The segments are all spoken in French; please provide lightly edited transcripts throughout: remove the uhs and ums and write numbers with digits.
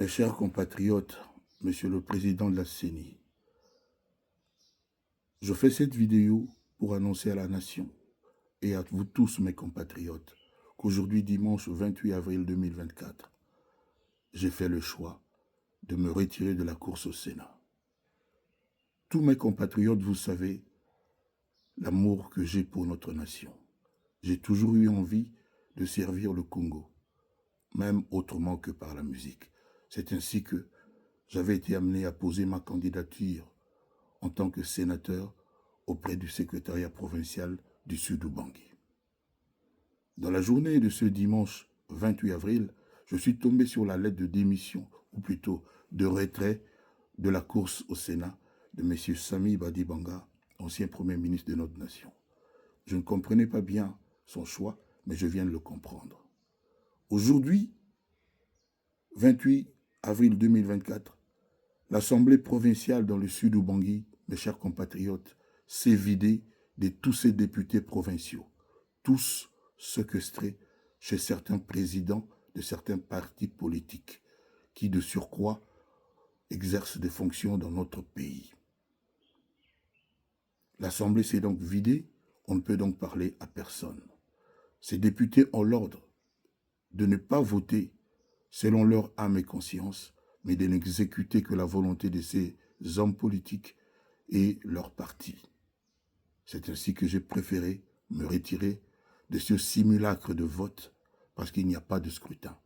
Mes chers compatriotes, Monsieur le Président de la CENI, je fais cette vidéo pour annoncer à la nation et à vous tous mes compatriotes qu'aujourd'hui, dimanche 28 avril 2024, j'ai fait le choix de me retirer de la course au Sénat. Tous mes compatriotes, vous savez l'amour que j'ai pour notre nation. J'ai toujours eu envie de servir le Congo, même autrement que par la musique. C'est ainsi que j'avais été amené à poser ma candidature en tant que sénateur auprès du secrétariat provincial du Sud-Ubangui. Dans la journée de ce dimanche 28 avril, je suis tombé sur la lettre de démission, ou plutôt de retrait de la course au Sénat de M. Sami Badibanga, ancien Premier ministre de notre nation. Je ne comprenais pas bien son choix, mais je viens de le comprendre. Aujourd'hui, 28 avril 2024, l'Assemblée provinciale dans le Sud-Ubangui, mes chers compatriotes, s'est vidée de tous ses députés provinciaux, tous séquestrés chez certains présidents de certains partis politiques qui, de surcroît, exercent des fonctions dans notre pays. L'Assemblée s'est donc vidée, on ne peut donc parler à personne. Ces députés ont l'ordre de ne pas voter selon leur âme et conscience, mais de n'exécuter que la volonté de ces hommes politiques et leur parti. C'est ainsi que j'ai préféré me retirer de ce simulacre de vote parce qu'il n'y a pas de scrutin.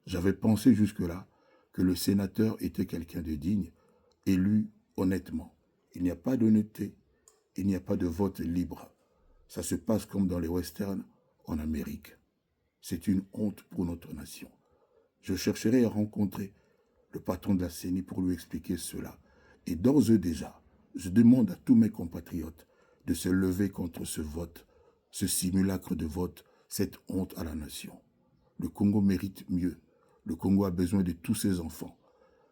J'avais pensé jusque-là que le sénateur était quelqu'un de digne, élu honnêtement. Il n'y a pas d'honnêteté, il n'y a pas de vote libre. Ça se passe comme dans les westerns en Amérique. C'est une honte pour notre nation. Je chercherai à rencontrer le patron de la CENI pour lui expliquer cela. Et d'ores et déjà, je demande à tous mes compatriotes de se lever contre ce vote, ce simulacre de vote, cette honte à la nation. Le Congo mérite mieux. Le Congo a besoin de tous ses enfants.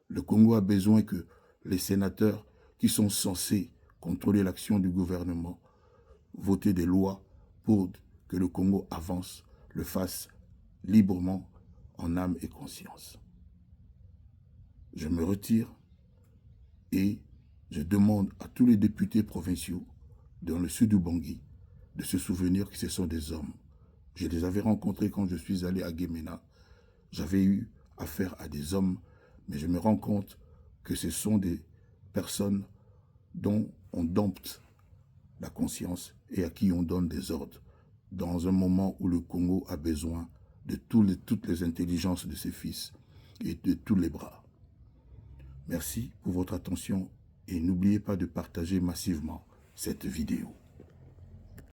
Le Congo a besoin que les sénateurs qui sont censés contrôler l'action du gouvernement, voter des lois pour que le Congo avance, le fasse librement, en âme et conscience. Je me retire et je demande à tous les députés provinciaux dans le Sud-Ubangui de se souvenir que ce sont des hommes. Je les avais rencontrés quand je suis allé à Guémena. J'avais eu affaire à des hommes, mais je me rends compte que ce sont des personnes dont on dompte la conscience et à qui on donne des ordres dans un moment où le Congo a besoin de toutes les intelligences de ses fils et de tous les bras. Merci pour votre attention et n'oubliez pas de partager massivement cette vidéo.